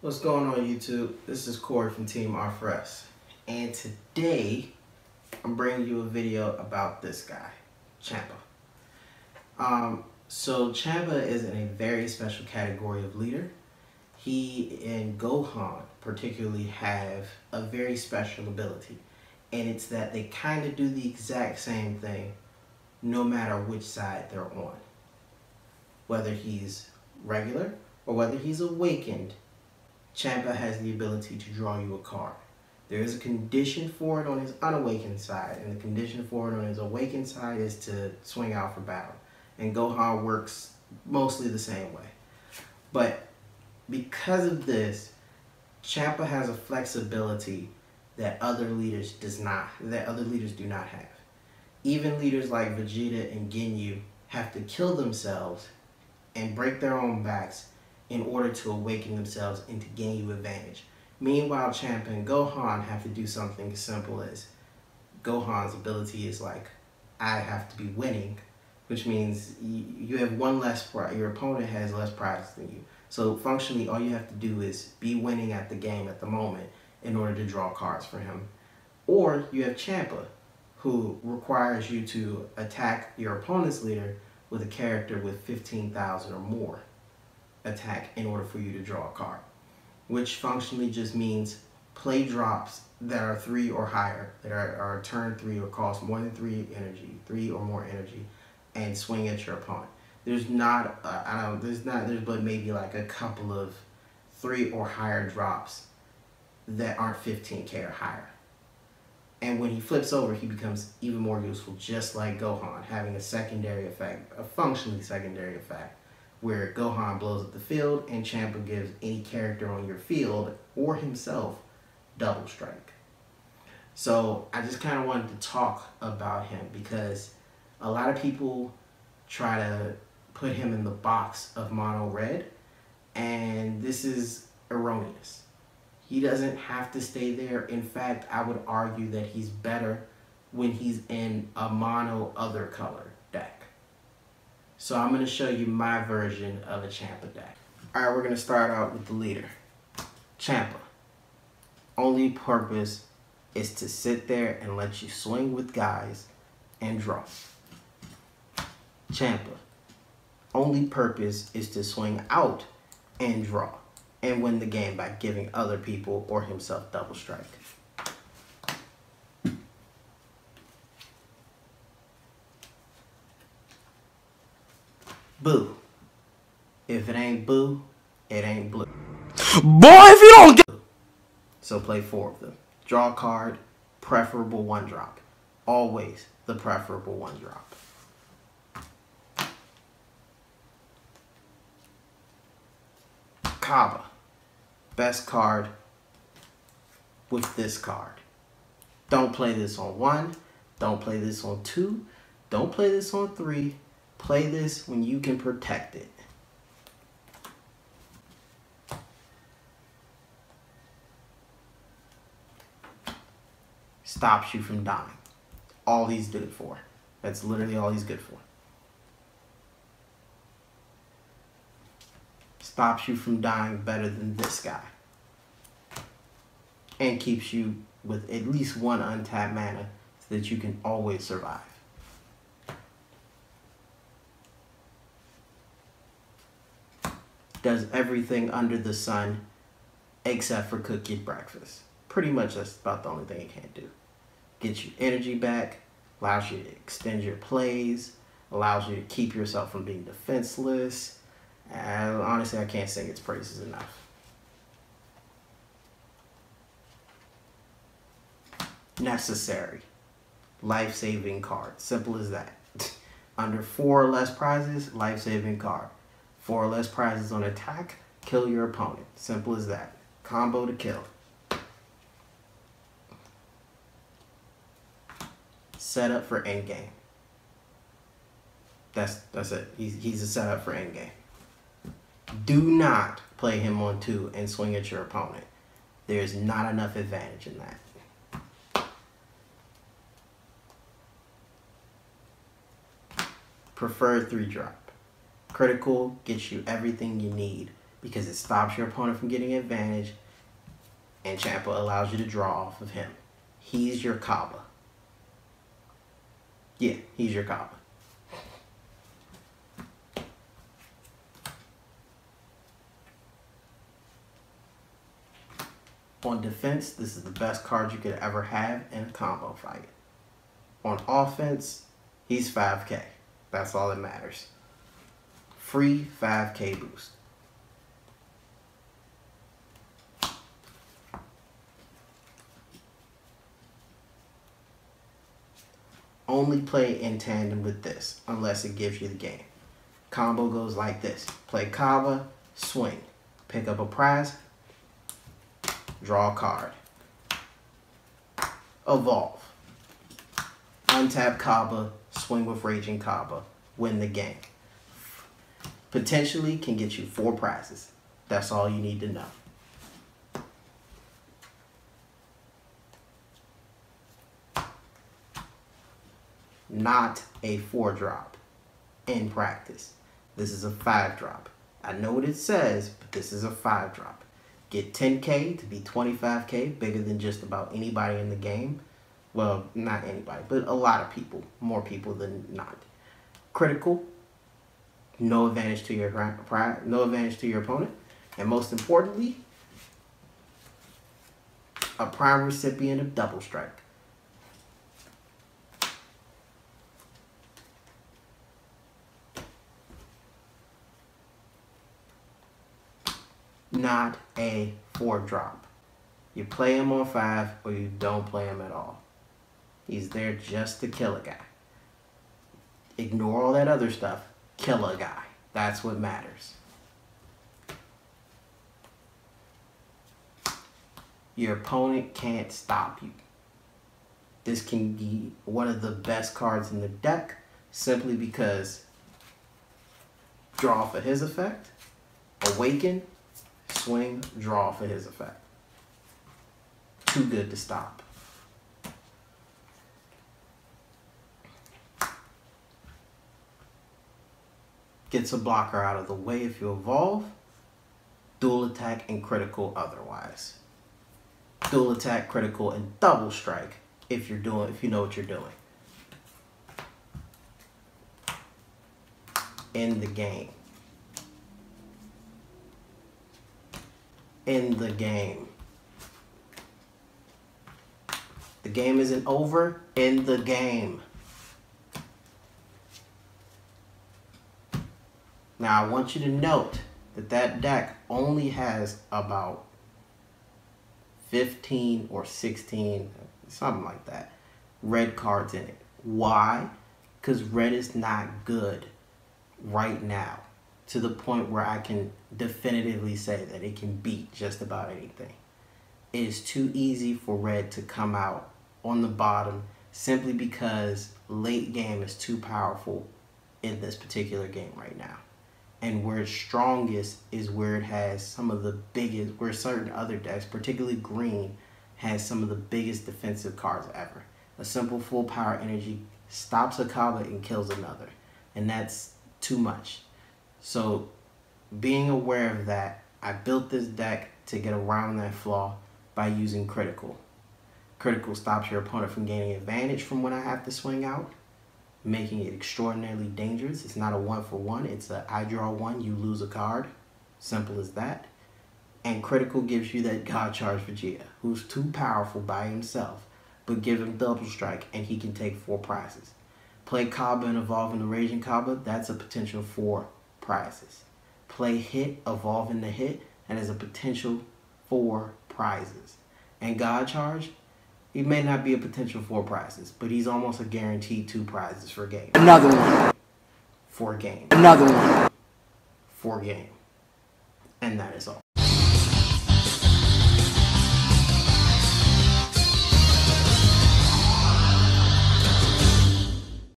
What's going on YouTube? This is Corey from Team R4S, and today I'm bringing you a video about this guy, Champa. So Champa is in a very special category of leader. He and Gohan particularly have a very special ability, and it's that they kind of do the exact same thing no matter which side they're on. Whether he's regular or whether he's awakened, Champa has the ability to draw you a card. There is a condition for it on his unawakened side, and the condition for it on his awakened side is to swing out for battle. And Gohan works mostly the same way. But because of this, Champa has a flexibility that other leaders do not have. Even leaders like Vegeta and Ginyu have to kill themselves and break their own backs in order to awaken themselves and to gain you advantage. Meanwhile, Champa and Gohan have to do something as simple as Gohan's ability is like, I have to be winning, which means you have one less prize. Your opponent has less prizes than you. So functionally, all you have to do is be winning at the game at the moment in order to draw cards for him. Or you have Champa, who requires you to attack your opponent's leader with a character with 15,000 or more attack in order for you to draw a card, which functionally just means play drops that are 3 or higher, that are turn 3 or cost more than 3 energy, 3 or more energy, and swing at your opponent. There's but maybe like a couple of 3 or higher drops that aren't 15k or higher. And when he flips over, he becomes even more useful, just like Gohan, having a secondary effect, a functionally secondary effect, where Gohan blows up the field and Champa gives any character on your field or himself double strike. So I just kind of wanted to talk about him because a lot of people try to put him in the box of mono red, and this is erroneous. He doesn't have to stay there. In fact, I would argue that he's better when he's in a mono other color deck. So I'm going to show you my version of a Champa deck. Alright, we're going to start out with the leader. Champa. Only purpose is to sit there and let you swing with guys and draw. Champa. Only purpose is to swing out and draw and win the game by giving other people or himself double strike. Boo. If it ain't boo, it ain't blue. Boy, if you don't get... So play 4 of them. Draw a card, preferable 1-drop. Always the preferable 1-drop. Cabba. Best card with this card. Don't play this on 1. Don't play this on 2. Don't play this on 3. Play this when you can protect it. Stops you from dying. All he's good for. That's literally all he's good for. Stops you from dying better than this guy. And keeps you with at least 1 untapped mana so that you can always survive. Does everything under the sun except for cook your breakfast. Pretty much that's about the only thing it can't do. Gets you energy back, allows you to extend your plays, allows you to keep yourself from being defenseless. And honestly, I can't sing its praises enough. Necessary. Life-saving card. Simple as that. Under 4 or less prizes, life-saving card. 4 or less prizes on attack, kill your opponent. Simple as that. Combo to kill. Set up for endgame. That's it. He's a setup for endgame. Do not play him on 2 and swing at your opponent. There's not enough advantage in that. Preferred 3-drop. Critical gets you everything you need because it stops your opponent from getting advantage, and Champa allows you to draw off of him. He's your Cabba. Yeah, he's your Cabba. On defense, this is the best card you could ever have in a combo fight. On offense, he's 5k. That's all that matters. Free 5k boost. Only play in tandem with this, unless it gives you the game. Combo goes like this. Play Cabba, swing. Pick up a prize, draw a card. Evolve. Untap Cabba, swing with Raging Cabba, win the game. Potentially can get you 4 prizes. That's all you need to know. Not a 4-drop in practice. This is a 5-drop. I know what it says, but this is a 5-drop. Get 10k to be 25k, bigger than just about anybody in the game. Well, not anybody, but a lot of people. More people than not. Critical. No advantage to your opponent. And most importantly, a prime recipient of double strike. Not a 4-drop. You play him on 5 or you don't play him at all. He's there just to kill a guy. Ignore all that other stuff. Kill a guy. That's what matters. Your opponent can't stop you. This can be one of the best cards in the deck simply because draw for his effect, awaken, swing, draw for his effect. Too good to stop. Gets a blocker out of the way if you evolve. Dual attack and critical otherwise. Dual attack, critical, and double strike if you know what you're doing. In the game. In the game. The game isn't over. In the game. Now I want you to note that that deck only has about 15 or 16, something like that, red cards in it. Why? Because red is not good right now to the point where I can definitively say that it can beat just about anything. It is too easy for red to come out on the bottom simply because late game is too powerful in this particular game right now. And where it's strongest is where it has some of the biggest, where certain other decks, particularly green, has some of the biggest defensive cards ever. A simple full power energy stops a Cabba and kills another. And that's too much. So being aware of that, I built this deck to get around that flaw by using critical. Critical stops your opponent from gaining advantage from when I have to swing out, making it extraordinarily dangerous. It's not a 1-for-1. It's a I draw 1, you lose a card. Simple as that. And critical gives you that God Charge Vegeta, who's too powerful by himself, but give him double strike and he can take 4 prizes. Play Cabba and evolve into Raging Cabba, that's a potential 4 prizes. Play hit, evolve into hit, and there's a potential 4 prizes. And God Charge, he may not be a potential 4 prizes, but he's almost a guaranteed 2 prizes for game. Another one. For game. Another one. For game. And that is all.